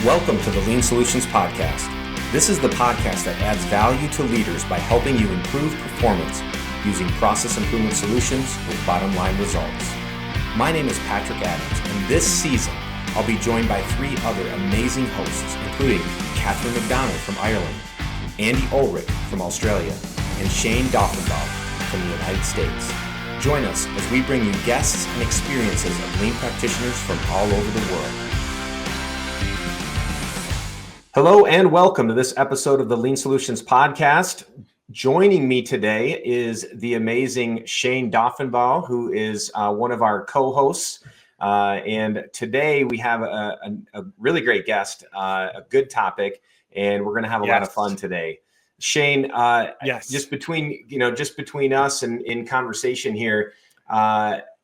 Welcome to the Lean Solutions Podcast. This is the podcast that adds value to leaders by helping you improve performance using process improvement solutions with bottom line results. My name is Patrick Adams, and this season I'll be joined by three other amazing hosts, including Catherine McDonald from Ireland, Andy Ulrich from Australia, and Shayne Daughenbaugh from the United States. Join us as we bring you guests and experiences of lean practitioners from all over the world. Hello and welcome to this episode of the Lean Solutions Podcast. Joining me today is the amazing Shayne Daughenbaugh, who is one of our co-hosts. And today we have a really great guest, a good topic, and we're going to have a lot of fun today. Shayne, just between us and in conversation here,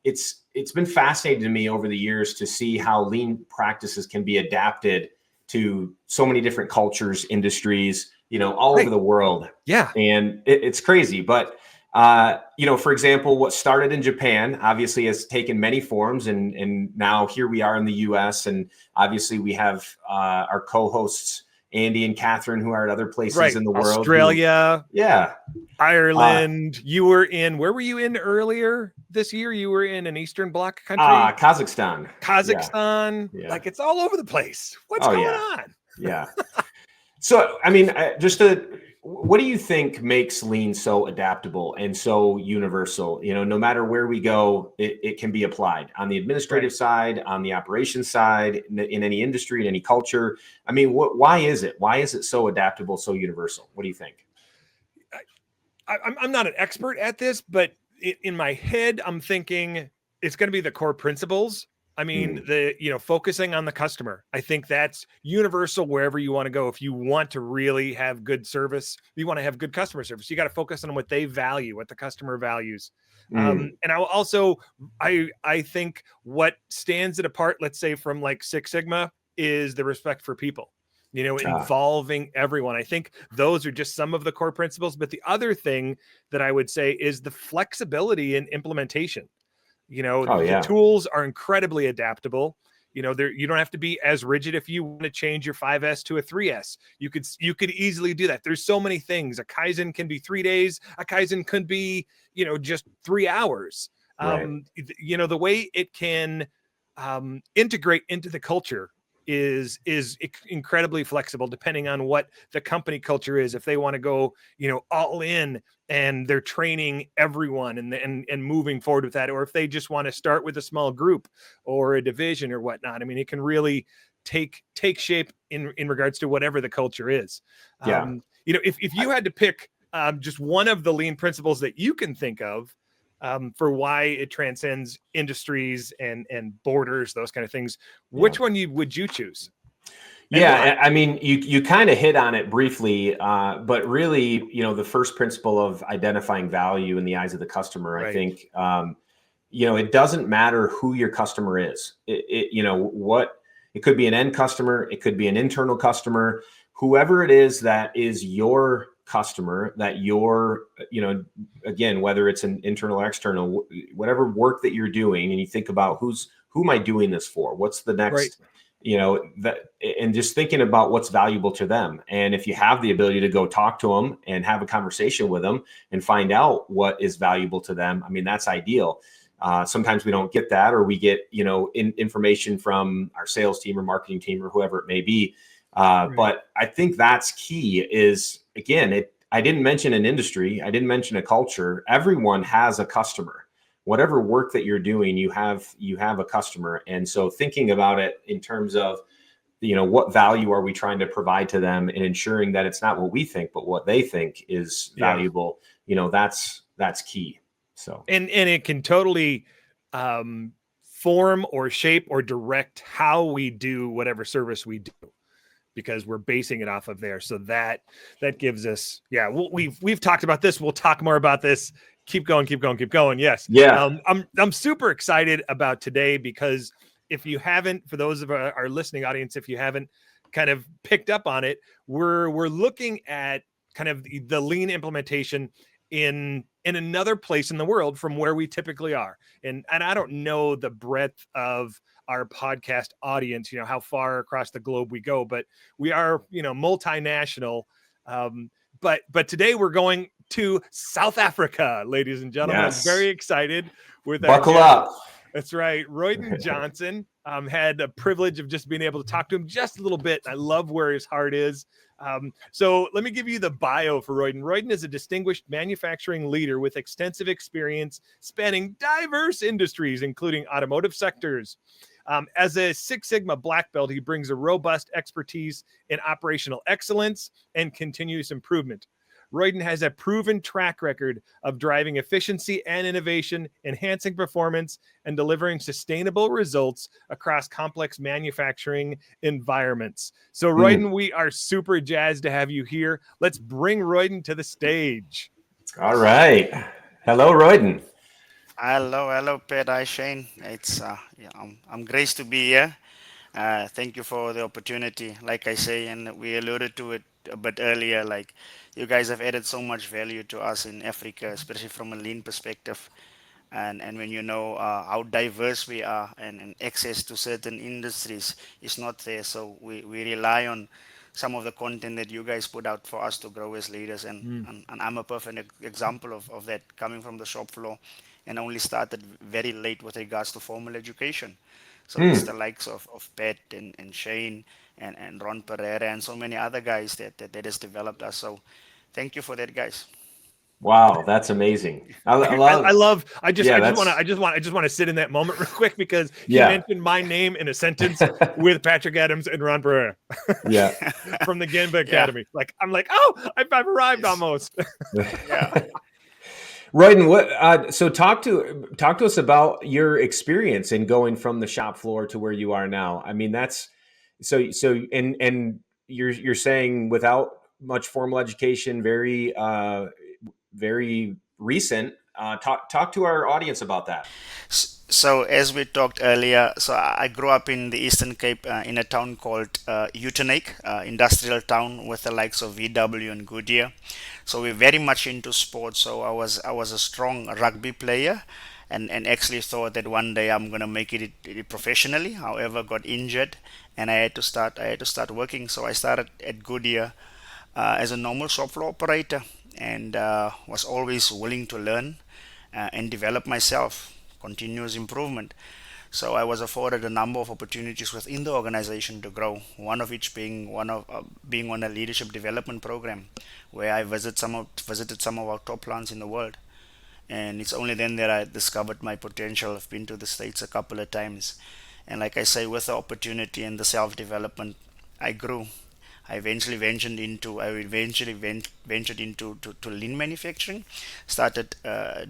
it's been fascinating to me over the years to see how lean practices can be adapted to so many different cultures, industries, all over the world. Yeah. And it's crazy. But, for example, what started in Japan obviously has taken many forms. And now here we are in the US. And obviously we have our co-hosts, Andy and Catherine, who are at other places in the world. Australia. Ireland. You were in, where were you in earlier this year? You were in an Eastern Bloc country? Kazakhstan. Yeah. Like, it's all over the place. What's going on? Yeah. So, what do you think makes lean so adaptable and so universal? No matter where we go, it can be applied on the administrative side, on the operations side, in any industry, in any culture. I mean, why is it? Why is it so adaptable, so universal? What do you think? I'm not an expert at this, but in my head, I'm thinking it's going to be the core principles. I mean, focusing on the customer. I think that's universal wherever you want to go. If you want to really have good service, you want to have good customer service, you got to focus on what they value, what the customer values. And I think what stands it apart, let's say from like Six Sigma, is the respect for people, involving everyone. I think those are just some of the core principles. But the other thing that I would say is the flexibility in implementation. The tools are incredibly adaptable. You don't have to be as rigid. If you want to change your 5S to a 3S, you could easily do that. There's so many things. A Kaizen can be 3 days. A Kaizen could be, just 3 hours. The way it can integrate into the culture is incredibly flexible depending on what the company culture is. If they want to go, all in and they're training everyone and moving forward with that, or if they just want to start with a small group or a division or whatnot. I mean, it can really take shape in regards to whatever the culture is. If you had to pick just one of the lean principles that you can think of, for why it transcends industries and borders, those kind of things, which one would you choose? I mean, you kind of hit on it briefly, but really, the first principle of identifying value in the eyes of the customer, I think, it doesn't matter who your customer is. It could be an end customer, it could be an internal customer, whoever it is that is your customer, that you're, again, whether it's an internal or external, whatever work that you're doing, and you think about who am I doing this for? What's the next, and just thinking about what's valuable to them. And if you have the ability to go talk to them and have a conversation with them and find out what is valuable to them, I mean, that's ideal. Sometimes we don't get that, or we get, information from our sales team or marketing team or whoever it may be. But I think that's key is, again, I didn't mention an industry. I didn't mention a culture. Everyone has a customer. Whatever work that you're doing, you have a customer. And so thinking about it in terms of, what value are we trying to provide to them, and ensuring that it's not what we think, but what they think is valuable, that's key. So, and it can totally, form or shape or direct how we do whatever service we do, because we're basing it off of there. So that gives us, we've talked about this. We'll talk more about this. Keep going. Yes. Yeah. I'm super excited about today, because if you haven't, for those of our listening audience, if you haven't kind of picked up on it, we're looking at kind of the lean implementation in another place in the world from where we typically are. And I don't know the breadth of our podcast audience, how far across the globe we go, but we are, multinational. But today we're going to South Africa, ladies and gentlemen. I'm very Yes. excited with our Buckle guest. up. That's right. Royden Johnson. Had the privilege of just being able to talk to him just a little bit. I love where his heart is. So let me give you the bio for Royden. Royden is a distinguished manufacturing leader with extensive experience spanning diverse industries, including automotive sectors. As a Six Sigma black belt, he brings a robust expertise in operational excellence and continuous improvement. Royden has a proven track record of driving efficiency and innovation, enhancing performance, and delivering sustainable results across complex manufacturing environments. So, Royden, we are super jazzed to have you here. Let's bring Royden to the stage. All right. Hello, Royden. Hello, Pat. Hi, Shane. I'm graced to be here. Thank you for the opportunity. Like I say, and we alluded to it a bit earlier. Like you guys have added so much value to us in Africa, especially from a lean perspective. And when you know how diverse we are and access to certain industries is not there, so we rely on some of the content that you guys put out for us to grow as leaders. And I'm a perfect example of that, coming from the shop floor and only started very late with regards to formal education. So it's the likes of Pat and Shane and Ron Pereira and so many other guys that has developed us. So thank you for that, guys. Wow, that's amazing. I just want to sit in that moment real quick because he mentioned my name in a sentence with Patrick Adams and Ron Pereira. Yeah. From the Genba Academy. I'm like, oh, I've arrived almost. Yeah. Royden, so talk to us about your experience in going from the shop floor to where you are now. I mean, that's so and you're saying without much formal education, very recent. Talk to our audience about that. So as we talked earlier, so I grew up in the Eastern Cape in a town called Uitenhage, industrial town with the likes of VW and Goodyear. So we're very much into sports. So I was a strong rugby player, and actually thought that one day I'm gonna make it professionally. However, got injured, and I had to start working. So I started at Goodyear as a normal shop floor operator, and was always willing to learn and develop myself, continuous improvement. So I was afforded a number of opportunities within the organization to grow. One of which being on a leadership development program, where I visited some of our top plants in the world. And it's only then that I discovered my potential. I've been to the States a couple of times, and like I say, with the opportunity and the self development, I grew. I eventually ventured into to lean manufacturing, started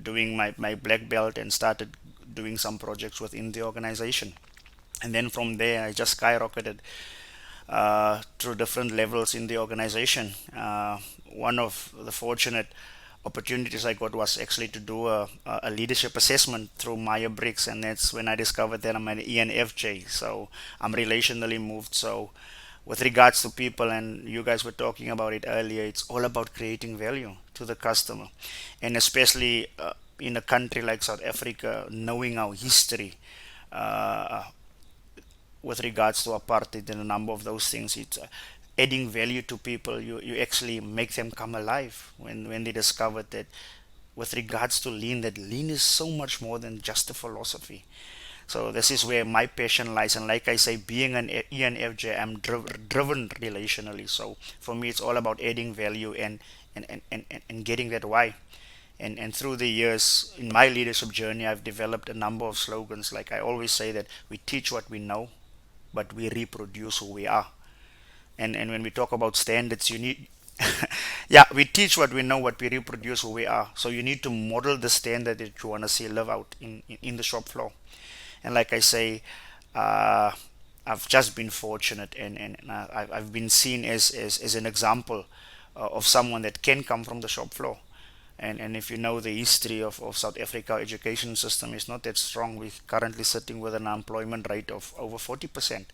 doing my black belt, and started doing some projects within the organization. And then from there, I just skyrocketed through different levels in the organization. One of the fortunate opportunities I got was actually to do a leadership assessment through Meyer Briggs, and that's when I discovered that I'm an ENFJ, so I'm relationally moved. So with regards to people, and you guys were talking about it earlier, it's all about creating value to the customer, and especially in a country like South Africa, knowing our history with regards to apartheid and a number of those things. It's adding value to people. You actually make them come alive when they discovered that with regards to lean, that lean is so much more than just a philosophy. So this is where my passion lies, and like I say, being an ENFJ, I'm driven relationally. So for me, it's all about adding value and getting that why. And through the years in my leadership journey, I've developed a number of slogans. Like I always say that we teach what we know, but we reproduce who we are. And when we talk about standards, you need yeah, we teach what we know, but we reproduce who we are. So you need to model the standard that you want to see live out in the shop floor. And like I say, I've just been fortunate, and I've been seen as an example of someone that can come from the shop floor. And if you know the history of South Africa, our education system is not that strong. We're currently sitting with an unemployment rate of over 40%.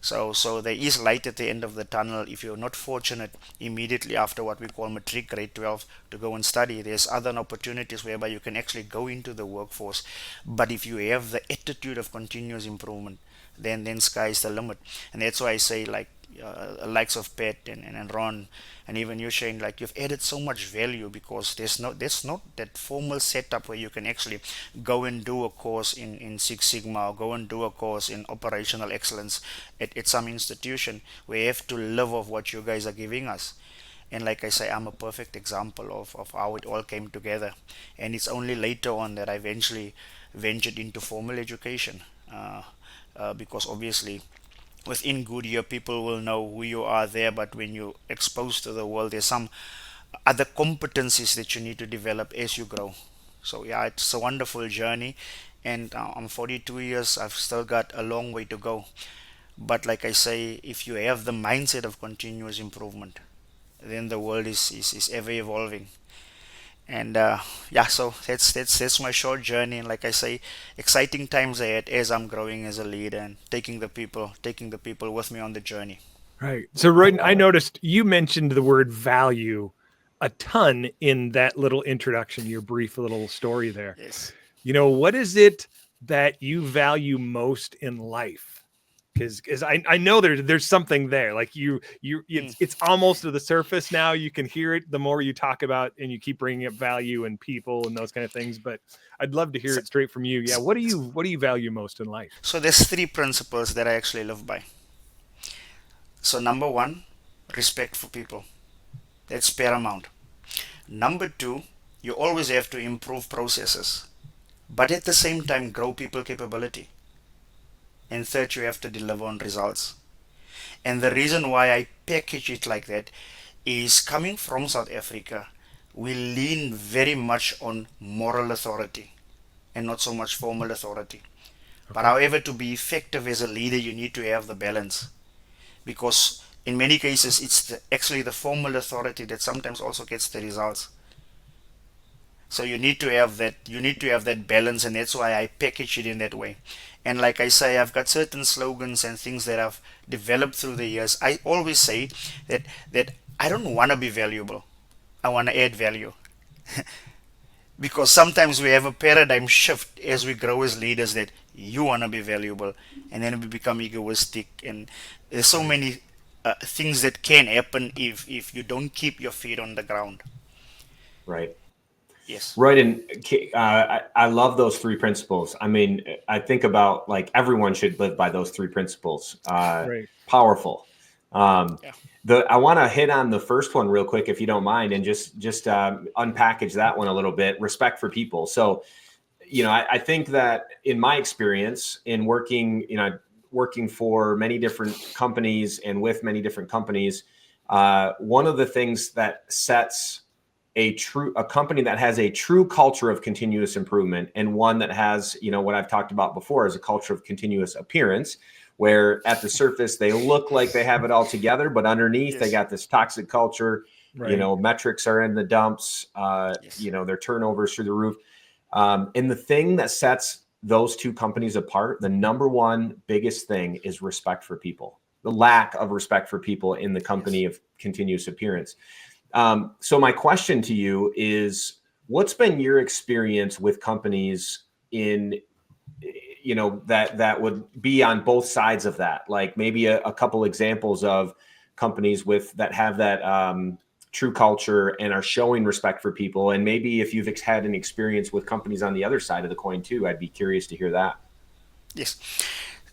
So there is light at the end of the tunnel. If you're not fortunate immediately after what we call matric, grade 12, to go and study, there's other opportunities whereby you can actually go into the workforce. But if you have the attitude of continuous improvement, then sky is the limit. And that's why I say, like, likes of Pet and Ron, and even you, Shane, like, you've added so much value, because there's not that formal setup where you can actually go and do a course in Six Sigma, or go and do a course in operational excellence at some institution, where you have to live off what you guys are giving us. And like I say, I'm a perfect example of how it all came together. And it's only later on that I eventually ventured into formal education, because obviously within Goodyear, people will know who you are there, but when you're exposed to the world, there's some other competencies that you need to develop as you grow. So yeah, it's a wonderful journey, and I'm 42 years. I've still got a long way to go. But like I say, if you have the mindset of continuous improvement, then the world is ever evolving. And yeah, so that's my short journey. And like I say, exciting times ahead as I'm growing as a leader and taking the people with me on the journey. Right. So, Royden, I noticed you mentioned the word value a ton in that little introduction, your brief little story there. Yes. What is it that you value most in life? Because I know there's something there. Like it's almost to the surface now. You can hear it the more you talk about and you keep bringing up value and people and those kind of things. But I'd love to hear it straight from you. Yeah, what do you value most in life? So there's three principles that I actually live by. So number one, respect for people. That's paramount. Number two, you always have to improve processes, but at the same time grow people capability. And third, you have to deliver on results. And the reason why I package it like that is, coming from South Africa, we lean very much on moral authority and not so much formal authority. Okay. But however, to be effective as a leader, you need to have the balance, because in many cases it's actually the formal authority that sometimes also gets the results. So you need to have that balance, and that's why I package it in that way. And like I say, I've got certain slogans and things that I've developed through the years. I always say that I don't want to be valuable. I want to add value. Because sometimes we have a paradigm shift as we grow as leaders, that you want to be valuable, and then we become egoistic, and there's so many things that can happen if you don't keep your feet on the ground. Right. Yes. Right. And I love those three principles. I mean, I think about, like, everyone should live by those three principles. Right. Powerful. Yeah. I want to hit on the first one real quick, if you don't mind, and just unpackage that one a little bit. Respect for people. So, I think that in my experience in working for many different companies and with many different companies, one of the things that sets a company that has a true culture of continuous improvement, and one that has, what I've talked about before, is a culture of continuous appearance, where at the surface they look like they have it all together, but underneath, yes, they got this toxic culture. Right. Metrics are in the dumps. Yes. Their turnovers through the roof. And the thing that sets those two companies apart, the number one biggest thing, is respect for people. The lack of respect for people in the company, yes, of continuous appearance. So my question to you is, what's been your experience with companies in, that would be on both sides of that? Like maybe a couple examples of companies that have that true culture and are showing respect for people. And maybe if you've had an experience with companies on the other side of the coin too, I'd be curious to hear that. Yes.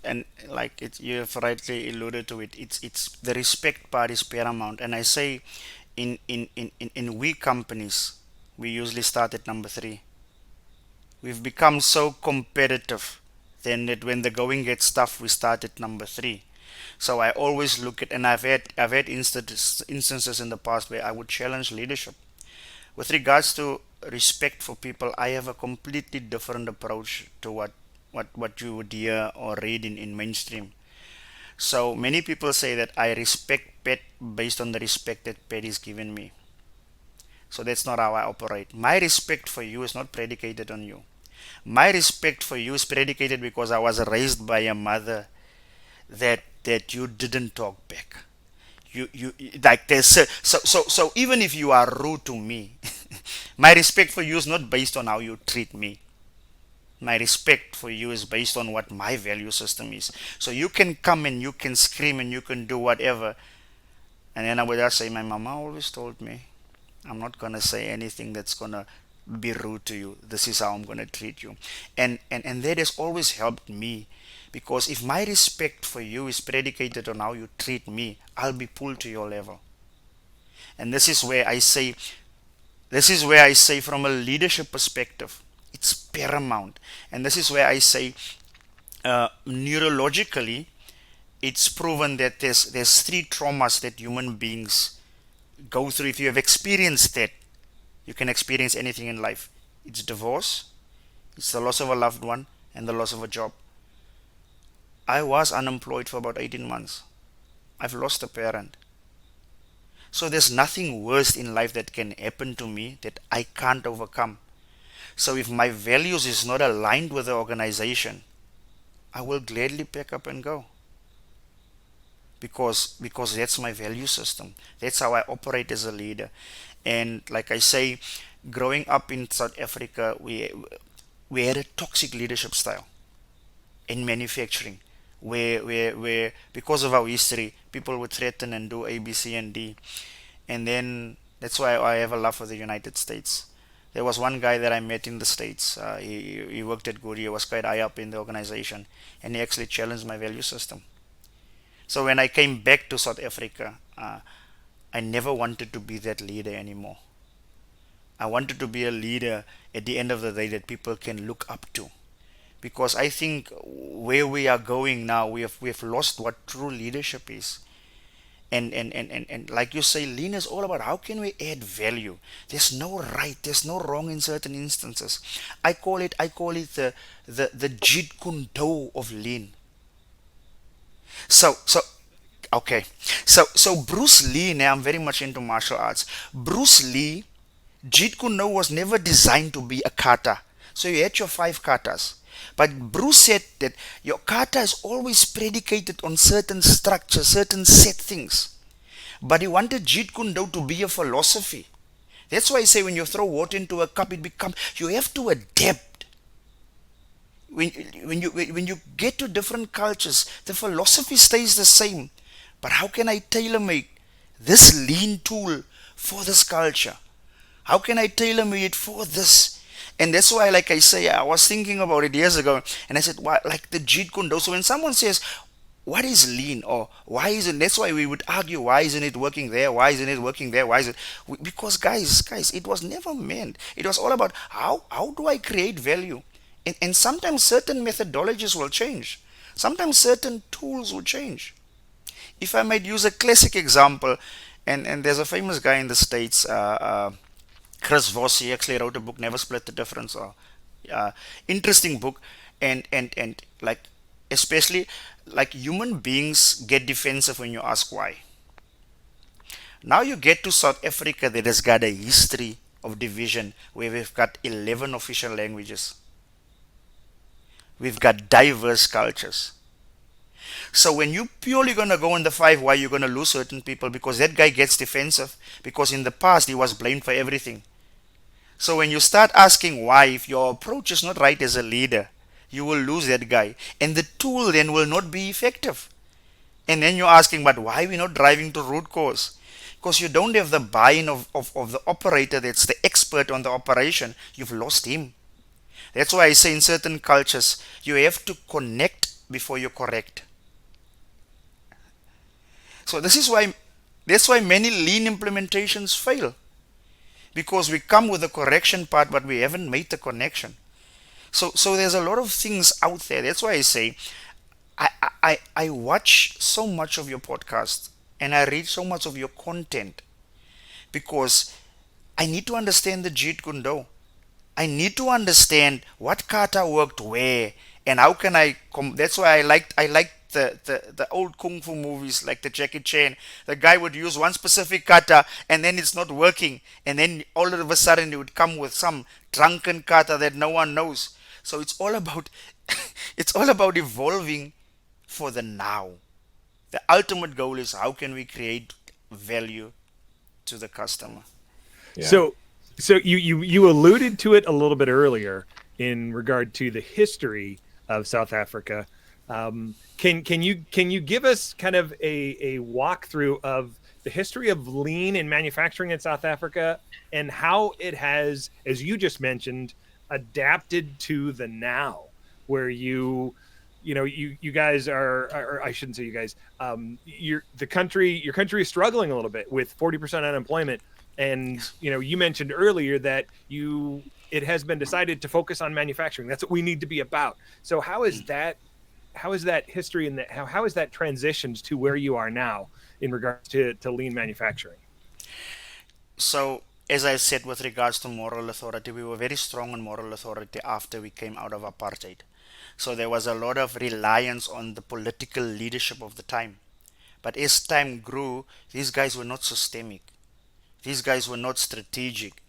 And like you have rightly alluded to it, it's the respect part is paramount. And I say, in we companies, we usually start at number 3. We've become so competitive then that when the going gets tough, we start at number 3. So I always look at, and I've had instances in the past where I would challenge leadership with regards to respect for people. I have a completely different approach to what you would hear or read in mainstream. So many people say that I respect Pet based on the respect that Pet is given me. So that's not how I operate. My respect for you is not predicated on you. My respect for you is predicated because I was raised by a mother that you didn't talk back. You like there's so even if you are rude to me, my respect for you is not based on how you treat me. My respect for you is based on what my value system is. So you can come and you can scream and you can do whatever. And then I would just say, my mama always told me, I'm not going to say anything that's going to be rude to you. This is how I'm going to treat you. And that has always helped me, because if my respect for you is predicated on how you treat me, I'll be pulled to your level. And this is where I say from a leadership perspective, it's paramount. And this is where I say, neurologically, it's proven that there's three traumas that human beings go through. If you have experienced that, you can experience anything in life. It's divorce, it's the loss of a loved one, and the loss of a job. I was unemployed for about 18 months. I've lost a parent. So there's nothing worse in life that can happen to me that I can't overcome. So if my values is not aligned with the organization, I will gladly pack up and go. Because that's my value system. That's how I operate as a leader. And like I say, growing up in South Africa, we had a toxic leadership style in manufacturing, where because of our history, people would threaten and do A, B, C, and D. And then that's why I have a love for the United States. There was one guy that I met in the States. He worked at Goodyear, was quite high up in the organization, and he actually challenged my value system. So when I came back to South Africa, I never wanted to be that leader anymore. I wanted to be a leader at the end of the day that people can look up to. Because I think where we are going now, we have lost what true leadership is. And like you say, lean is all about how can we add value. There's no right, there's no wrong in certain instances. I call it the Jeet Kune Do of lean. So okay. So Bruce Lee, now I'm very much into martial arts. Bruce Lee, Jeet Kune Do was never designed to be a kata. So you had your 5 katas. But Bruce said that your kata is always predicated on certain structures, certain set things. But he wanted Jeet Kune Do to be a philosophy. That's why I say when you throw water into a cup, you have to adapt. When you get to different cultures, the philosophy stays the same. But how can I tailor make this lean tool for this culture? How can I tailor make it for this? And that's why, like I say, I was thinking about it years ago, and I said, why, like the Jeet Kune Do. So when someone says, what is lean, or why isn't, that's why we would argue, why isn't it working there? Why isn't it working there? Why is it? Because guys, it was never meant. It was all about how do I create value? And sometimes certain methodologies will change. Sometimes certain tools will change. If I might use a classic example, and there's a famous guy in the States, Chris Voss, he actually wrote a book, Never Split the Difference. Interesting book, and like, especially like human beings get defensive when you ask why. Now you get to South Africa that has got a history of division where we've got 11 official languages. We've got diverse cultures. So when you purely gonna go in the 5 why, you're gonna lose certain people because that guy gets defensive because in the past he was blamed for everything. So when you start asking why, if your approach is not right as a leader, you will lose that guy. And the tool then will not be effective. And then you're asking, but why are we not driving to root cause? Because you don't have the buy-in of the operator that's the expert on the operation. You've lost him. That's why I say in certain cultures, you have to connect before you correct. So that's why many lean implementations fail. Because we come with the correction part, but we haven't made the connection. So there's a lot of things out there. That's why I say I watch so much of your podcast and I read so much of your content because I need to understand the Jeet Kune Do. I need to understand what kata worked where and how can that's why I liked the old kung fu movies like the Jackie Chan. The guy would use one specific kata and then it's not working, and then all of a sudden he would come with some drunken kata that no one knows. So it's all about it's all about evolving for the now. The ultimate goal is how can we create value to the customer. Yeah. So you alluded to it a little bit earlier, in regard to the history of South Africa. Can you give us kind of a walkthrough of the history of lean in manufacturing in South Africa and how it has, as you just mentioned, adapted to the now, where you guys are, or I shouldn't say you guys, your country is struggling a little bit with 40% unemployment, and you mentioned earlier that it has been decided to focus on manufacturing. That's what we need to be about. So how is that history and how is that transitioned to where you are now in regards to lean manufacturing? So, as I said, with regards to moral authority, we were very strong on moral authority after we came out of apartheid. So there was a lot of reliance on the political leadership of the time. But as time grew, these guys were not systemic. These guys were not strategic.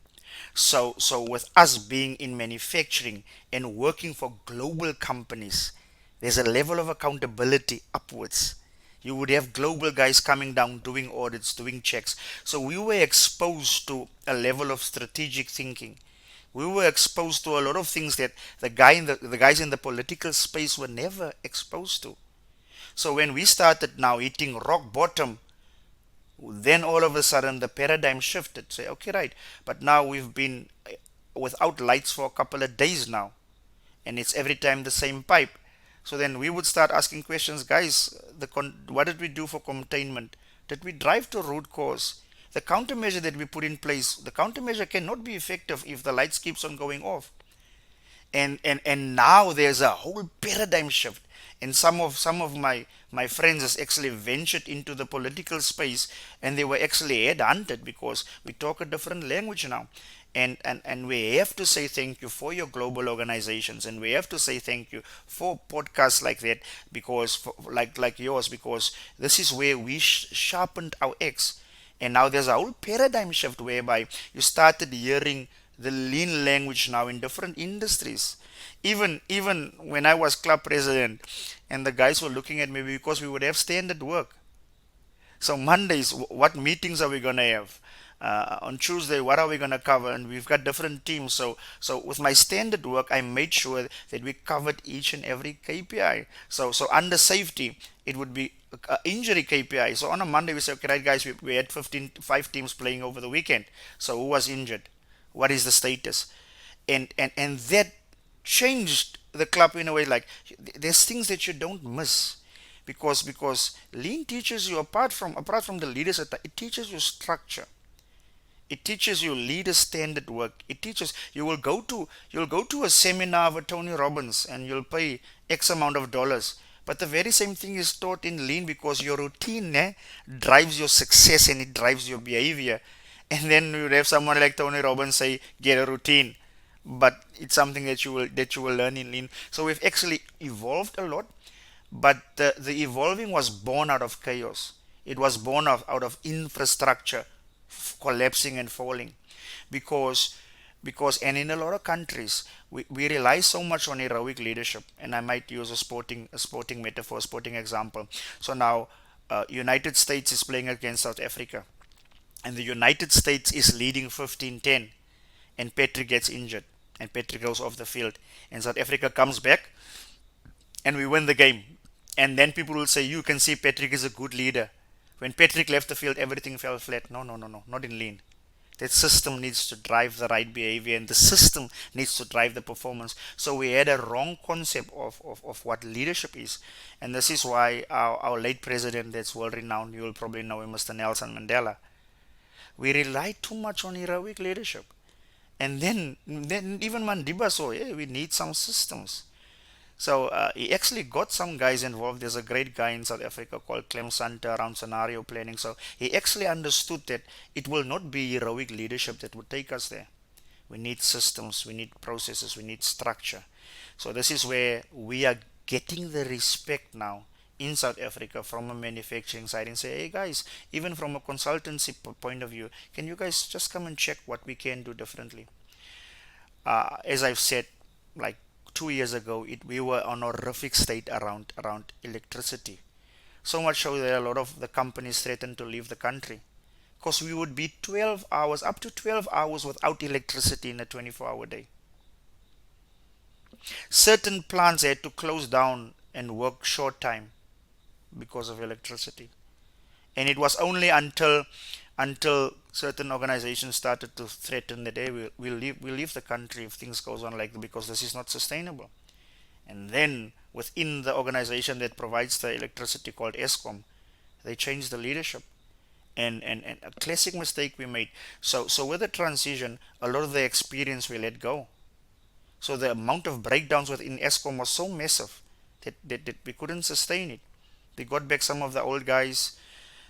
So with us being in manufacturing and working for global companies, there's a level of accountability upwards. You would have global guys coming down, doing audits, doing checks. So we were exposed to a level of strategic thinking. We were exposed to a lot of things that the guys in the political space were never exposed to. So when we started now hitting rock bottom, then all of a sudden the paradigm shifted. Say, okay, right, but now we've been without lights for a couple of days now, and it's every time the same pipe. So then we would start asking questions, guys. What did we do for containment? Did we drive to root cause? The countermeasure that we put in place, the countermeasure cannot be effective if the lights keeps on going off. And now there's a whole paradigm shift, and some of my friends has actually ventured into the political space, and they were actually headhunted because we talk a different language now. And we have to say thank you for your global organizations, and we have to say thank you for podcasts like that, because like yours, because this is where we sharpened our X. And now there's a whole paradigm shift whereby you started hearing the lean language now in different industries. Even when I was club president, and the guys were looking at me because we would have standard work. So Mondays, what meetings are we gonna have? On Tuesday, what are we gonna cover? And we've got different teams. So with my standard work, I made sure that we covered each and every KPI. So under safety, it would be injury KPI. So on a Monday, we say, okay, right, guys, we had 5 teams playing over the weekend. So who was injured? What is the status? And that changed the club in a way. Like, there's things that you don't miss, because lean teaches you, apart from the leaders, it teaches you structure. It teaches you leader standard work. It teaches you'll go to a seminar with Tony Robbins and you'll pay X amount of dollars. But the very same thing is taught in lean, because your routine drives your success and it drives your behavior. And then you have someone like Tony Robbins say, get a routine. But it's something that you will learn in lean. So we've actually evolved a lot, but the evolving was born out of chaos. It was born out of infrastructure collapsing and falling, because and in a lot of countries we rely so much on heroic leadership. And I might use a sporting metaphor, a sporting example. So now United States is playing against South Africa, and the United States is leading 15-10, and Patrick gets injured, and Patrick goes off the field, and South Africa comes back, and we win the game. And then people will say, you can see Patrick is a good leader. When Patrick left the field, everything fell flat. No, no, no, no, not in lean. That system needs to drive the right behavior, and the system needs to drive the performance. So we had a wrong concept of what leadership is. And this is why our late president, that's world renowned, you will probably know him, Mr. Nelson Mandela, we rely too much on heroic leadership. And then even Mandiba saw, yeah, we need some systems. So he actually got some guys involved. There's a great guy in South Africa called Clem Santa around scenario planning. So he actually understood that it will not be heroic leadership that would take us there. We need systems, we need processes, we need structure. So this is where we are getting the respect now in South Africa from a manufacturing side, and say, hey guys, even from a consultancy point of view, can you guys just come and check what we can do differently? As I've said, like 2 years ago, we were on a horrific state around electricity. So much so that a lot of the companies threatened to leave the country, because we would be 12 hours, up to 12 hours without electricity in a 24-hour day. certain plants had to close down and work short time because of electricity. And it was only until certain organizations started to threaten that, hey, we'll leave the country if things goes on like that, because this is not sustainable. And then within the organization that provides the electricity, called ESCOM, they changed the leadership. And a classic mistake we made. So with the transition, a lot of the experience we let go. So the amount of breakdowns within ESCOM was so massive that we couldn't sustain it. We got back some of the old guys.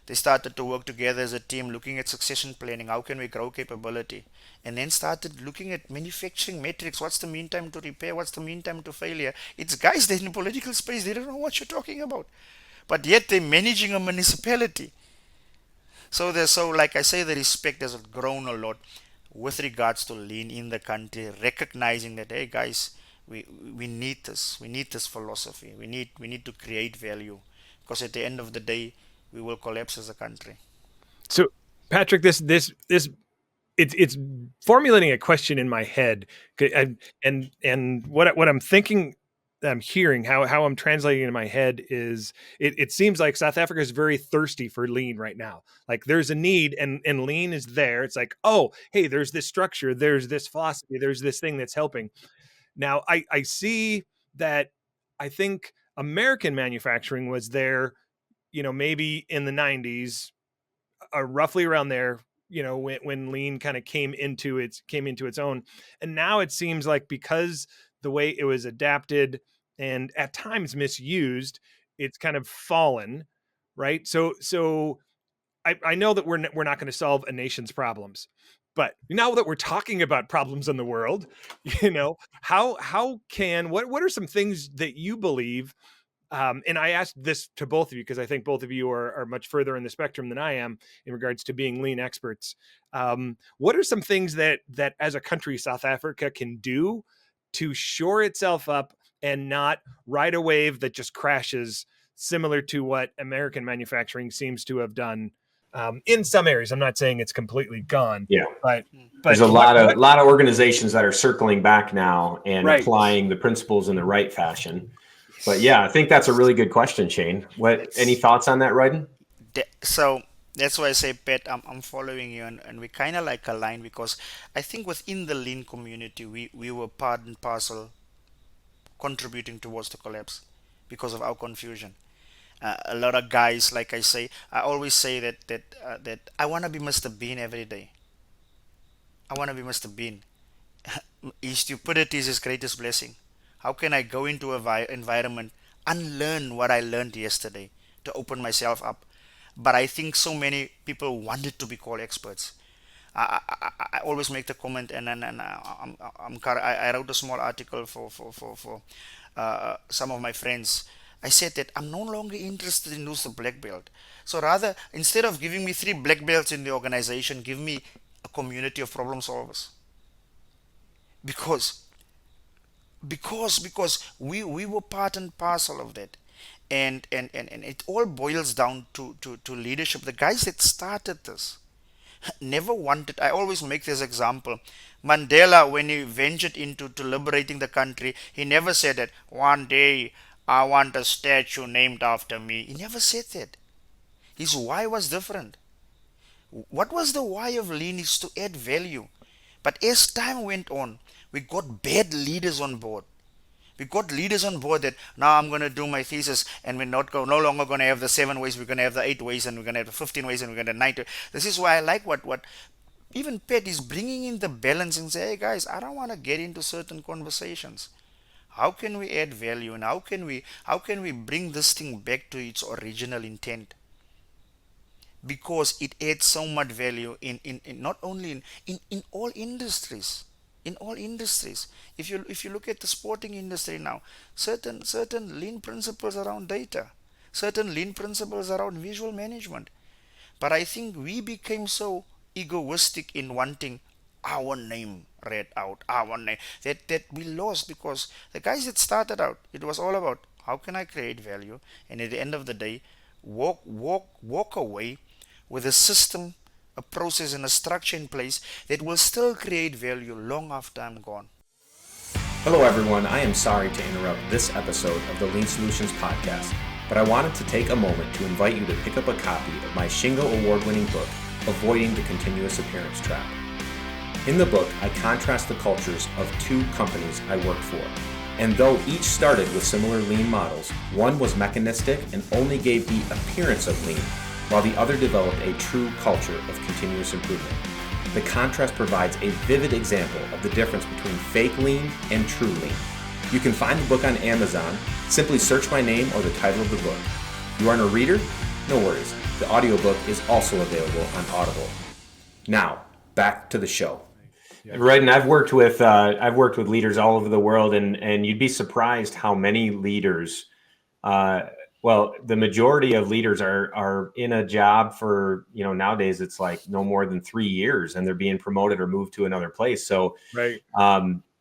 They started to work together as a team, looking at succession planning. How can we grow capability? And then started looking at manufacturing metrics. What's the mean time to repair? What's the mean time to failure? It's guys that in the political space, they don't know what you're talking about. But yet they're managing a municipality. So like I say, the respect has grown a lot with regards to lean in the country, recognizing that, hey guys, we need this. We need this philosophy. We need to create value, because at the end of the day, we will collapse as a country. So, Patrick, it's formulating a question in my head, and what I'm thinking, I'm hearing, how I'm translating in my head is, it seems like South Africa is very thirsty for lean right now. Like there's a need, and lean is there. It's like, oh, hey, there's this structure, there's this philosophy, there's this thing that's helping. Now I see that. I think American manufacturing was there, maybe in the 90s, roughly around there, when lean kind of came into its own. And now it seems like, because the way it was adapted and at times misused, it's kind of fallen, right? So I know that we're not going to solve a nation's problems, but now that we're talking about problems in the world, what are some things that you believe? And I asked this to both of you because I think both of you are much further in the spectrum than I am in regards to being lean experts. What are some things that as a country, South Africa can do to shore itself up and not ride a wave that just crashes, similar to what American manufacturing seems to have done in some areas? I'm not saying it's completely gone. Yeah, but there's a lot of organizations that are circling back now and right. applying the principles in the right fashion. But yeah, I think that's a really good question, Shayne. Any thoughts on that, Royden? So that's why I say, Pat, I'm following you, and we kind of like align, because I think within the lean community, we were part and parcel contributing towards the collapse because of our confusion. A lot of guys, like I always say that I want to be Mr. Bean every day. I want to be Mr. Bean. His stupidity is his greatest blessing. How can I go into an environment, unlearn what I learned yesterday to open myself up? But I think so many people wanted to be called experts. I always make the comment, and I wrote a small article for some of my friends. I said that I'm no longer interested in who's the black belt. So rather, instead of giving me 3 black belts in the organization, give me a community of problem solvers. Because we were part and parcel of that. And it all boils down to leadership. The guys that started this never wanted. I always make this example. Mandela, when he ventured into liberating the country, he never said that one day I want a statue named after me. He never said that. His why was different. What was the why of lean? Is to add value. But as time went on, we got bad leaders on board. We got leaders on board that now I'm going to do my thesis, and we're no longer going to have the 7 ways. We're going to have the 8 ways, and we're going to have the 15 ways, and we're going to have 9 ways. This is why I like what even Pet is bringing in the balance and say, hey guys, I don't want to get into certain conversations. How can we add value, and how can we bring this thing back to its original intent? Because it adds so much value in not only in all industries. In all industries, if you look at the sporting industry now, certain lean principles around data, certain lean principles around visual management. But I think we became so egoistic in wanting our name read out, our name, that we lost, because the guys that started out, it was all about how can I create value, and at the end of the day, walk away with a system, a process, and a structure in place that will still create value long after I'm gone. Hello, everyone. I am sorry to interrupt this episode of the Lean Solutions podcast, but I wanted to take a moment to invite you to pick up a copy of my Shingo award-winning book, Avoiding the Continuous Appearance Trap. In the book, I contrast the cultures of two companies I worked for. And though each started with similar lean models, one was mechanistic and only gave the appearance of lean, while the other developed a true culture of continuous improvement. The contrast provides a vivid example of the difference between fake lean and true lean. You can find the book on Amazon. Simply search my name or the title of the book. You aren't a reader? No worries. The audiobook is also available on Audible. Now, back to the show. Right, and I've worked with leaders all over the world, and you'd be surprised how many leaders, the majority of leaders are in a job for, nowadays it's like no more than 3 years, and they're being promoted or moved to another place. So Right.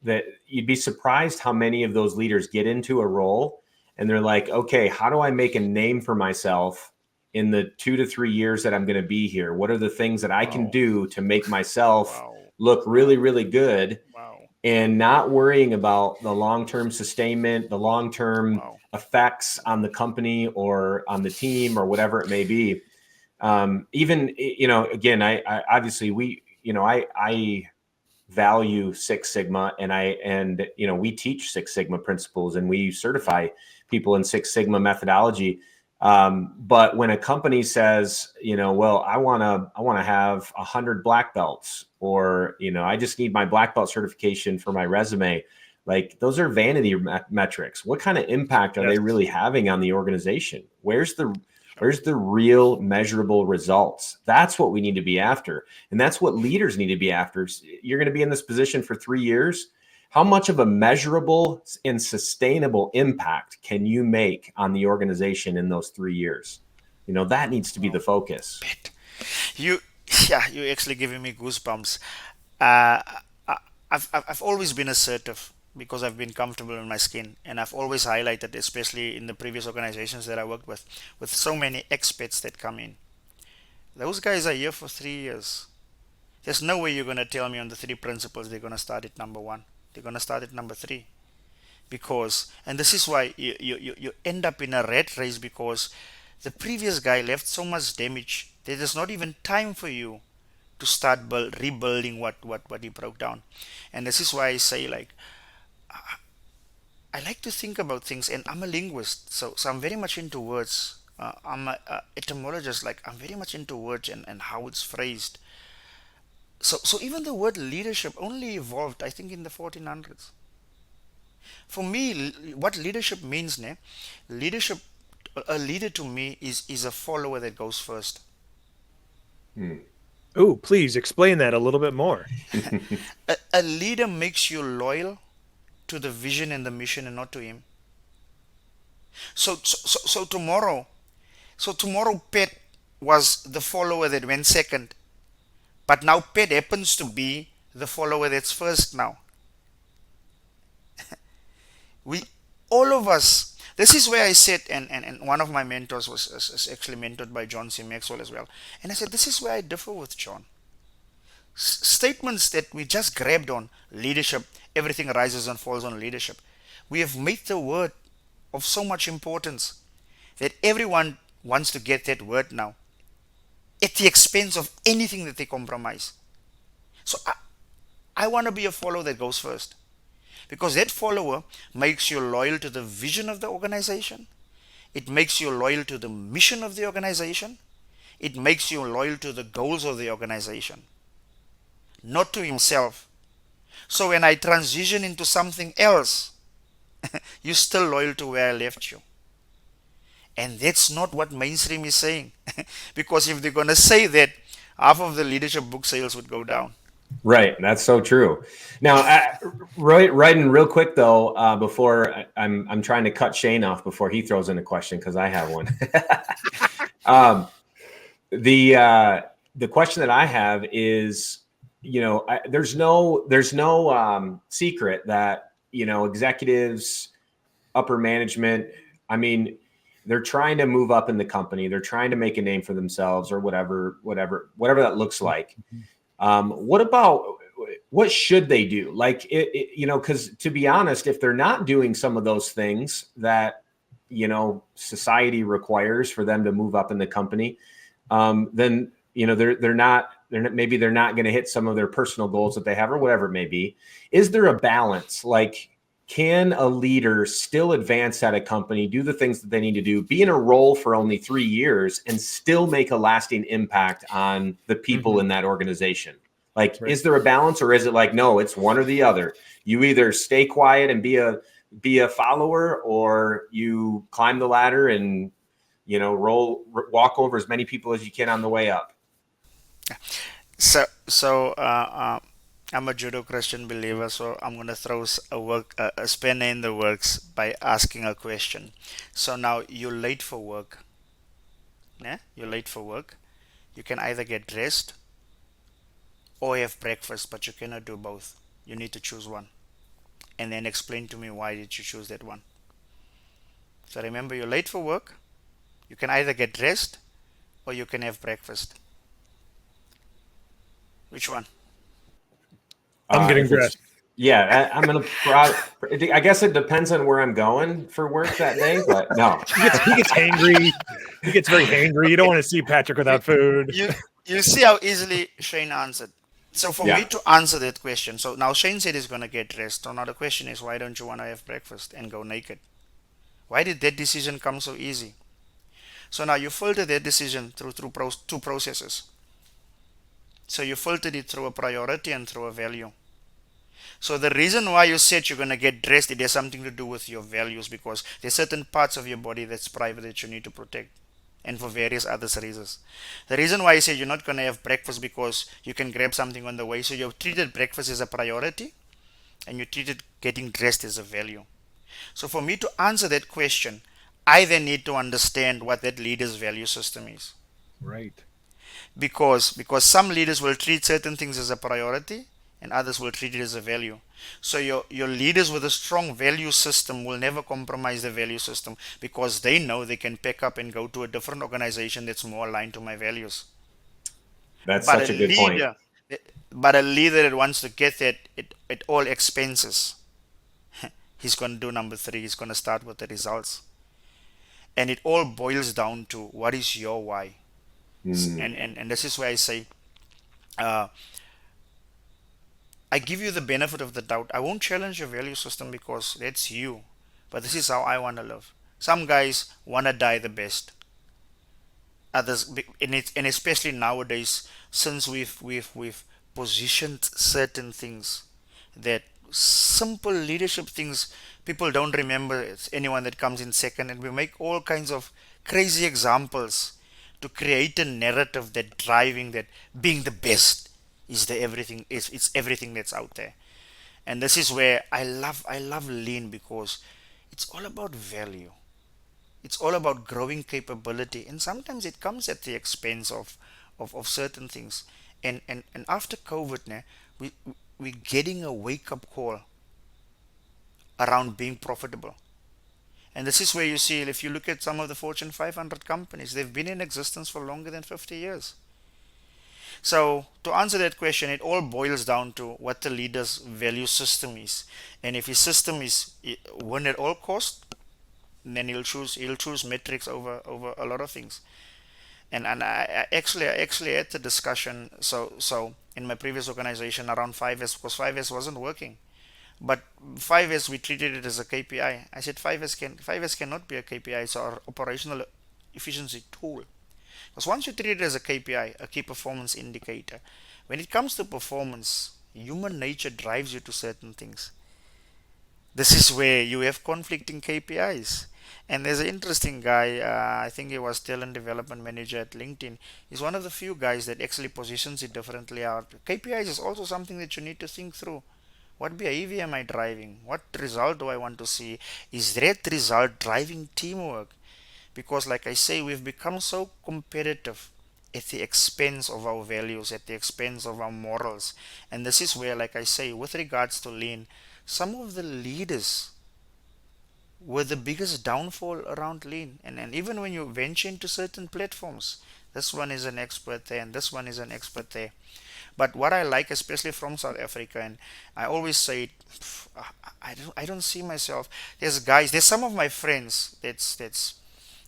That you'd be surprised how many of those leaders get into a role and they're like, okay, how do I make a name for myself in the 2 to 3 years that I'm going to be here? What are the things that I can do to make myself look really, really good? And not worrying about the long-term sustainment, the long-term effects on the company or on the team or whatever it may be. Again, I obviously I value Six Sigma, and we teach Six Sigma principles and we certify people in Six Sigma methodology. But when a company says, I want to have 100 black belts, or, I just need my black belt certification for my resume, like those are vanity metrics. What kind of impact are they really having on the organization? Where's the real measurable results? That's what we need to be after. And that's what leaders need to be after. You're going to be in this position for 3 years. How much of a measurable and sustainable impact can you make on the organization in those 3 years? That needs to be the focus. You're actually giving me goosebumps. Uh, I've always been assertive because I've been comfortable in my skin, and I've always highlighted, especially in the previous organizations that I worked with so many expats that come in. Those guys are here for 3 years. There's no way you're going to tell me on the 3 principles they're going to start at number 1. They're going to start at number 3. And this is why you end up in a rat race, because the previous guy left so much damage that there's not even time for you to start rebuilding what he broke down. And this is why I say, like, I like to think about things, and I'm a linguist, so I'm very much into words. I'm an etymologist, like I'm very much into words and how it's phrased. So even the word leadership only evolved, I think, in the 1400s. For me, what leadership means, a leader to me is a follower that goes first. Oh, please explain that a little bit more. A leader makes you loyal to the vision and the mission, and not to him. So tomorrow, Pet was the follower that went second, but now Pet happens to be the follower that's first now. All of us. This is where I said, and one of my mentors was actually mentored by John C. Maxwell as well. And I said, this is where I differ with John. Statements that we just grabbed on, leadership, everything rises and falls on leadership. We have made the word of so much importance that everyone wants to get that word now, at the expense of anything that they compromise. So I want to be a follower that goes first, because that follower makes you loyal to the vision of the organization. It makes you loyal to the mission of the organization. It makes you loyal to the goals of the organization, not to himself. So when I transition into something else, you're still loyal to where I left you. And that's not what mainstream is saying. Because if they're going to say that, half of the leadership book sales would go down. Right. That's so true. Now, Royden, real quick though, before I'm trying to cut Shayne off before he throws in a question, because I have one. The question that I have is, there's no secret that, executives, upper management, I mean, they're trying to move up in the company. They're trying to make a name for themselves, or whatever that looks like. What about what should they do? Like, because to be honest, if they're not doing some of those things that, society requires for them to move up in the company, then, maybe they're not going to hit some of their personal goals that they have or whatever it may be. Is there a balance? Like, can a leader still advance at a company, do the things that they need to do, be in a role for only 3 years and still make a lasting impact on the people in that organization? Like, is there a balance, or is it like, no, it's one or the other? You either stay quiet and be a follower, or you climb the ladder and, walk over as many people as you can on the way up. So I'm a judo Christian believer, so I'm gonna throw a spanner in the works by asking a question. So now you're late for work. Yeah, you're late for work. You can either get dressed or have breakfast, but you cannot do both. You need to choose one, and then explain to me why did you choose that one. So remember, you're late for work. You can either get dressed or you can have breakfast. Which one? I'm getting dressed. Yeah, I'm gonna. I guess it depends on where I'm going for work that day, but no. He gets hangry. He gets very hangry. You don't want to see Patrick without food. You see how easily Shayne answered. So for me to answer that question, so now Shayne said he's gonna get dressed. So now the question is, why don't you want to have breakfast and go naked? Why did that decision come so easy? So now you filter that decision through two processes. So you filtered it through a priority and through a value. So the reason why you said you're going to get dressed, it has something to do with your values, because there's certain parts of your body that's private that you need to protect, and for various other reasons. The reason why you said you're not going to have breakfast because you can grab something on the way. So you've treated breakfast as a priority and you treated getting dressed as a value. So for me to answer that question, I then need to understand what that leader's value system is. Right. Because some leaders will treat certain things as a priority and others will treat it as a value. So your leaders with a strong value system will never compromise the value system, because they know they can pick up and go to a different organization that's more aligned to my values. That's But such a good point. But a leader that wants to get that at all expenses, he's going to do number three. He's going to start with the results. And it all boils down to, what is your why? And this is where I say, I give you the benefit of the doubt. I won't challenge your value system because that's you. But this is how I want to live. Some guys want to die the best. Others, and especially nowadays, since we've positioned certain things, that simple leadership things, people don't remember it's anyone that comes in second, and we make all kinds of crazy examples to create a narrative that driving that being the best is the everything, it's everything that's out there. And this is where I love lean, because it's all about value. It's all about growing capability, and sometimes it comes at the expense of certain things. And after COVID now, we're getting a wake-up call around being profitable. And this is where you see, if you look at some of the Fortune 500 companies, they've been in existence for longer than 50 years. So to answer that question, it all boils down to what the leader's value system is. And if his system is win at all cost, then he'll choose metrics over a lot of things. And I actually had the discussion. So in my previous organization around 5S, because 5S wasn't working. But 5S, we treated it as a KPI. I said 5S cannot be a KPI. It's our operational efficiency tool. Because once you treat it as a KPI, a key performance indicator, when it comes to performance, human nature drives you to certain things. This is where you have conflicting KPIs. And there's an interesting guy, I think he was talent development manager at LinkedIn. He's one of the few guys that actually positions it differently out. KPIs is also something that you need to think through. What behavior am I driving? What result do I want to see? Is that result driving teamwork? Because like I say, we've become so competitive at the expense of our values, at the expense of our morals. And this is where, like I say, with regards to lean, some of the leaders were the biggest downfall around lean. And even when you venture into certain platforms, This one is an expert there, and this one is an expert there. But what I like, especially from South Africa, and I always say it, I don't see myself. There's some of my friends that's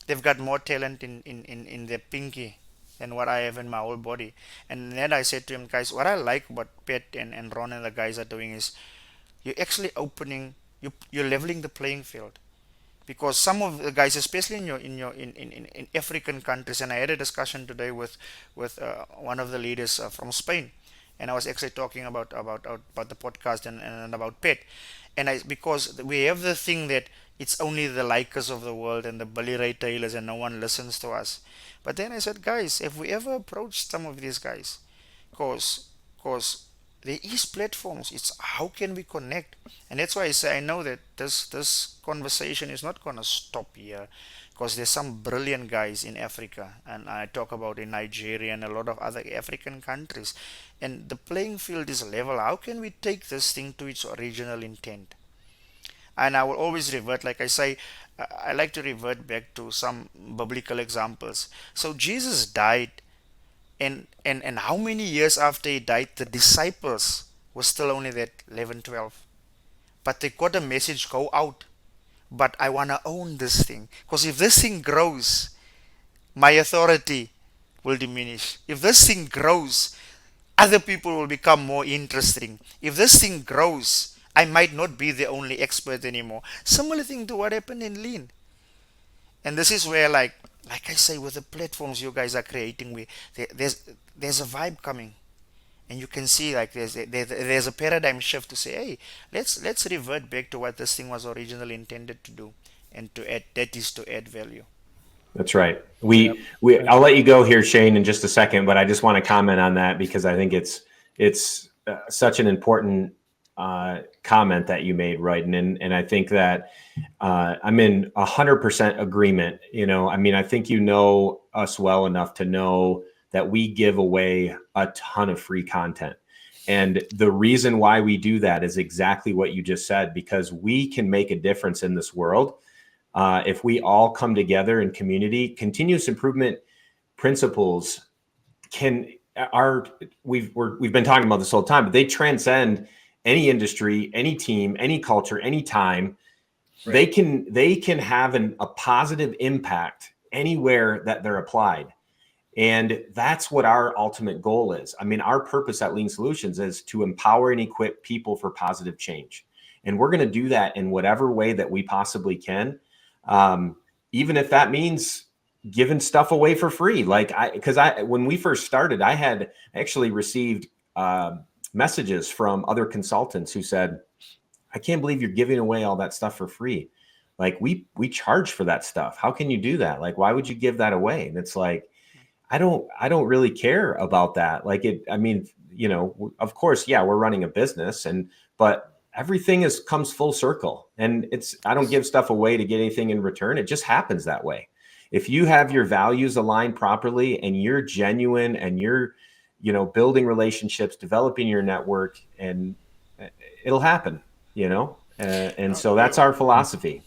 they've got more talent in their pinky than what I have in my whole body. And then I said to him, guys, what I like what Pet and Ron and the guys are doing is you're actually you're leveling the playing field, because some of the guys, especially in African countries, and I had a discussion today with one of the leaders from Spain, and I was actually talking about the podcast and about Pet, and I because we have the thing that it's only the Lakers of the world and the Billy Ray Taylors and no one listens to us. But then I said, guys, have we ever approached some of these guys? Cause there is platforms. It's how can we connect, and that's why I say I know that this conversation is not gonna stop here, because there's some brilliant guys in Africa, and I talk about in Nigeria and a lot of other African countries, and the playing field is level. How can we take this thing to its original intent? And I will always revert, like I say, I like to revert back to some biblical examples. So Jesus died, and how many years after he died, the disciples were still only that 11, 12. But they got a message, go out. But I want to own this thing. Because if this thing grows, my authority will diminish. If this thing grows, other people will become more interesting. If this thing grows, I might not be the only expert anymore. Similar thing to what happened in Lean. And this is where, like I say, with the platforms you guys are creating, there's a vibe coming, and you can see like there's a paradigm shift to say, hey, let's revert back to what this thing was originally intended to do, and to add, that is to add value. That's right. I'll let you go here, Shayne, in just a second, but I just want to comment on that because I think it's such an important comment that you made, Royden, and I think that I'm in 100% agreement. I mean, I think you know us well enough to know that we give away a ton of free content. And the reason why we do that is exactly what you just said, because we can make a difference in this world. If we all come together in community, continuous improvement principles we've been talking about this whole time, but they transcend any industry, any team, any culture, any time. Right. They can have a positive impact anywhere that they're applied. And that's what our ultimate goal is. I mean, our purpose at Lean Solutions is to empower and equip people for positive change. And we're going to do that in whatever way that we possibly can. Even if that means giving stuff away for free. When we first started, I had actually received messages from other consultants who said, I can't believe you're giving away all that stuff for free. Like we charge for that stuff. How can you do that? Like, why would you give that away? And it's like, I don't really care about that. I mean, of course, yeah, we're running a business but everything comes full circle, and I don't give stuff away to get anything in return. It just happens that way. If you have your values aligned properly and you're genuine and you're, building relationships, developing your network, and it'll happen, and so that's our philosophy.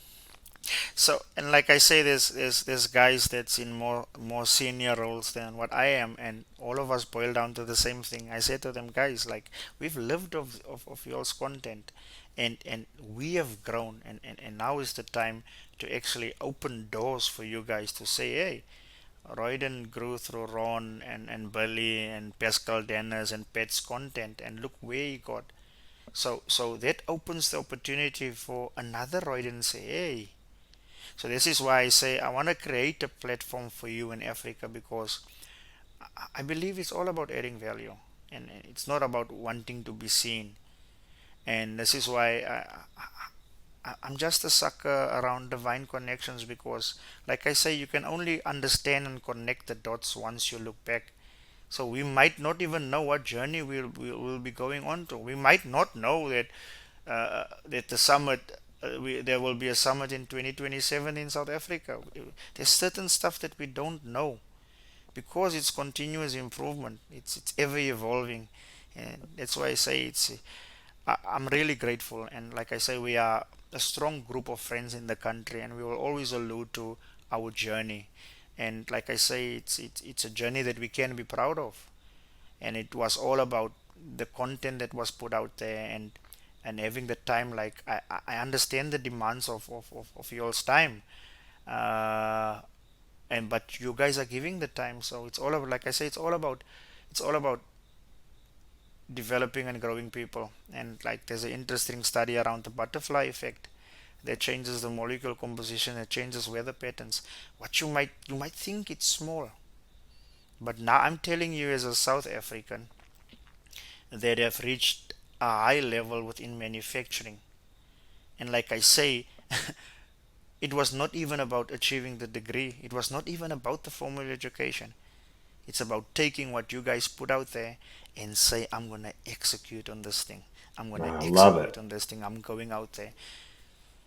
So, and like I say, there's guys that's in more senior roles than what I am, and all of us boil down to the same thing. I say to them, guys, like we've lived of y'all's content, and we have grown, and now is the time to actually open doors for you guys to say, hey, Royden grew through Ron and Billy and Pascal Dennis and Pet's content, and look where he got. So that opens the opportunity for another Royden to say, hey. So this is why I say I want to create a platform for you in Africa, because I believe it's all about adding value, and it's not about wanting to be seen. And this is why I'm just a sucker around divine connections, because, like I say, you can only understand and connect the dots once you look back. So we might not even know what journey we'll be going on to. We might not know that the summit, there will be a summit in 2027 in South Africa. There's certain stuff that we don't know, because it's continuous improvement. It's ever evolving, and that's why I say I'm really grateful. And like I say, we are a strong group of friends in the country, and we will always allude to our journey. And like I say, it's a journey that we can be proud of. And it was all about the content that was put out there, and having the time. Like I understand the demands of y'all's time, uh, and but you guys are giving the time. So it's all about, like I say, it's all about developing and growing people. And like there's an interesting study around the butterfly effect that changes the molecule composition, that changes weather patterns. What you might think it's small, but now I'm telling you, as a South African, that have reached a high level within manufacturing. And like I say, it was not even about achieving the degree, it was not even about the formal education. It's about taking what you guys put out there and say, I'm going to execute on this thing. I'm going to I love execute it. on this thing. I'm going out there.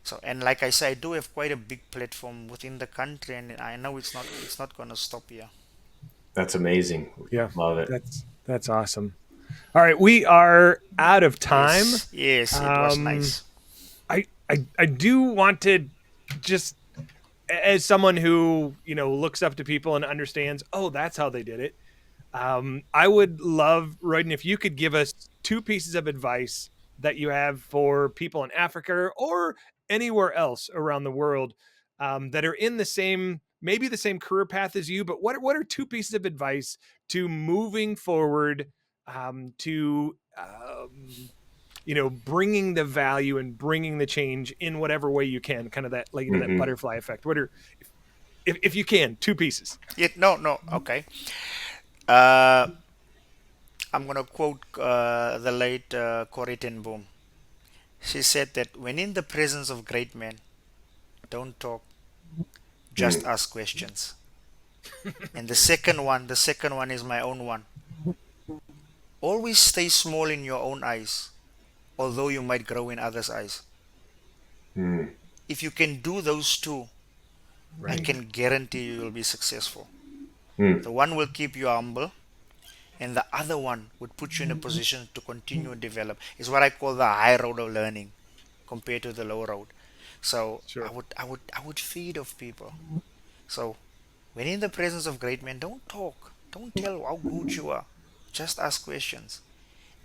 So, and like I say, I do have quite a big platform within the country, and I know it's not going to stop here. That's amazing. Yeah, Love it. that's awesome. All right, we are out of time. Yes, yes, it was Um, nice. I do want to just, as someone who looks up to people and understands, oh, that's how they did it. I would love, Royden, if you could give us two pieces of advice that you have for people in Africa or anywhere else around the world, that are in the same, maybe the same career path as you, but what are two pieces of advice to moving forward, to bringing the value and bringing the change in whatever way you can, kind of that, like, that Hmm. butterfly effect. What are, if you can, two pieces? No, no, okay. Uh, I'm going to quote the late Corrie ten Boom. She said that when in the presence of great men, don't talk, just Mm. ask questions. And the second one is my own one. Always stay small in your own eyes, although you might grow in others' eyes. Mm. If you can do those two, I Right. can guarantee you will be successful. Mm. The one will keep you humble, and the other one would put you in a position to continue and develop. It's what I call the high road of learning compared to the low road. So I Sure. would I would I would feed off people. So when in the presence of great men, don't talk. Don't tell how good you are. Just ask questions.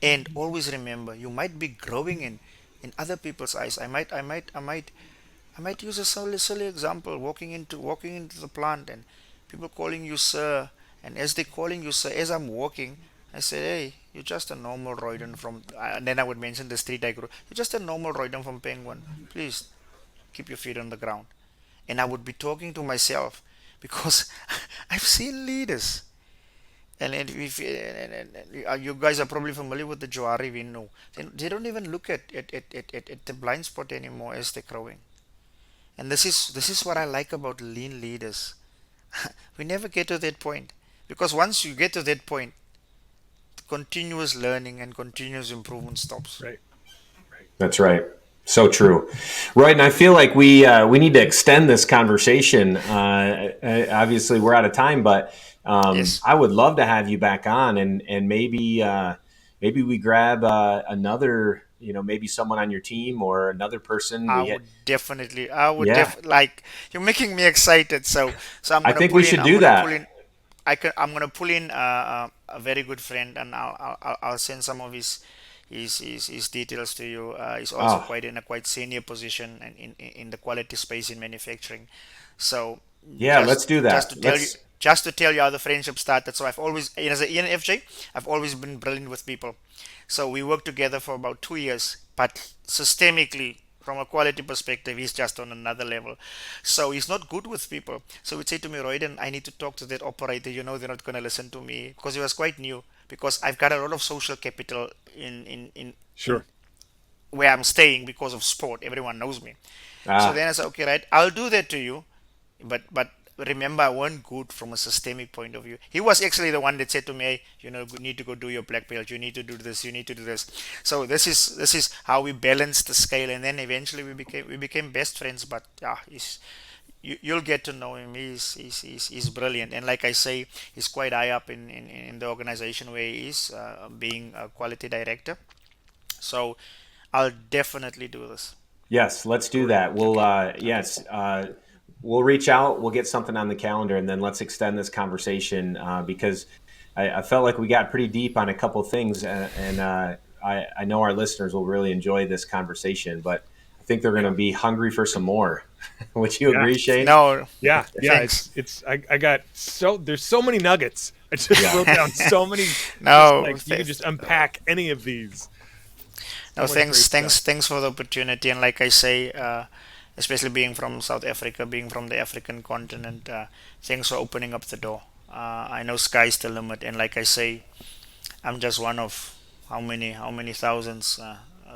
And always remember, you might be growing in other people's eyes. I might use a silly example. Walking into the plant, and people calling you sir, and as they're calling you sir, as I'm walking, I say, hey, you're just a normal Royden from. And then I would mention the street I grew. You're just a normal Royden from Penguin. Please keep your feet on the ground. And I would be talking to myself because I've seen leaders. And you guys are probably familiar with the Johari we know. They don't even look at the blind spot anymore as they're growing. And this is what I like about lean leaders. We never get to that point. Because once you get to that point, continuous learning and continuous improvement stops. Right. That's right. So true, right? And I feel like we need to extend this conversation. Obviously, we're out of time, but Yes. I would love to have you back on, and maybe we grab another, maybe someone on your team or another person. I We get, would definitely, I would yeah, like, you're making me excited. So I think we should do that. I'm gonna pull in a very good friend, and I'll send some of his details to you. He's also Oh, quite in a quite senior position and in the quality space in manufacturing. So yeah, let's just do just that. to tell you Let's. just to tell you how the friendship started. So I've always, as an ENFJ, I've always been brilliant with people. So we worked together for about 2 years, but systemically, from a quality perspective, he's just on another level. So he's not good with people. So he'd say to me, Royden, I need to talk to that operator. They're not going to listen to me, because he was quite new. Because I've got a lot of social capital in Sure. where I'm staying because of sport. Everyone knows me. So Ah, then I said, okay, right, I'll do that to you, but remember, I weren't good from a systemic point of view. He was actually the one that said to me, hey, you need to go do your black belt. You need to do this. You need to do this. So this is how we balanced the scale, and then eventually we became best friends. But yeah, you'll get to know him. He's brilliant, and like I say, he's quite high up in the organization where he is, being a quality director. So I'll definitely do this. yes, let's do Great. that. We'll Okay. Okay. yes. we'll reach out, we'll get something on the calendar, and then let's extend this conversation because I felt like we got pretty deep on a couple of things, and I know our listeners will really enjoy this conversation, but I think they're going to be hungry for some more. Would you agree, Shayne? No. Yeah. I got there's so many nuggets. I just wrote down so many. No, you can just unpack any of these. No, thanks for the opportunity. And like I say, especially being from South Africa, being from the African continent, thanks for opening up the door. I know sky's the limit, and like I say, I'm just one of how many thousands.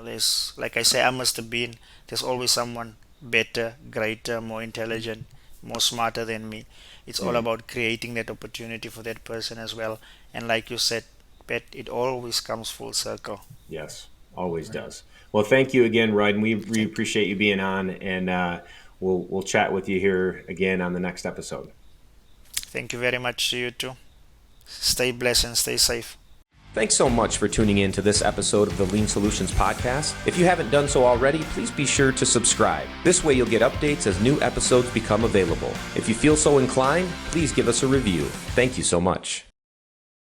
There's, like I say, I must have been. There's always someone better, greater, more intelligent, more smarter than me. It's all about creating that opportunity for that person as well. And like you said, Pat, it always comes full circle. Yes, always does. Well, thank you again, Royden. We appreciate you being on, and we'll chat with you here again on the next episode. Thank you very much to you too. Stay blessed and stay safe. Thanks so much for tuning in to this episode of the Lean Solutions Podcast. If you haven't done so already, please be sure to subscribe. This way you'll get updates as new episodes become available. If you feel so inclined, please give us a review. Thank you so much.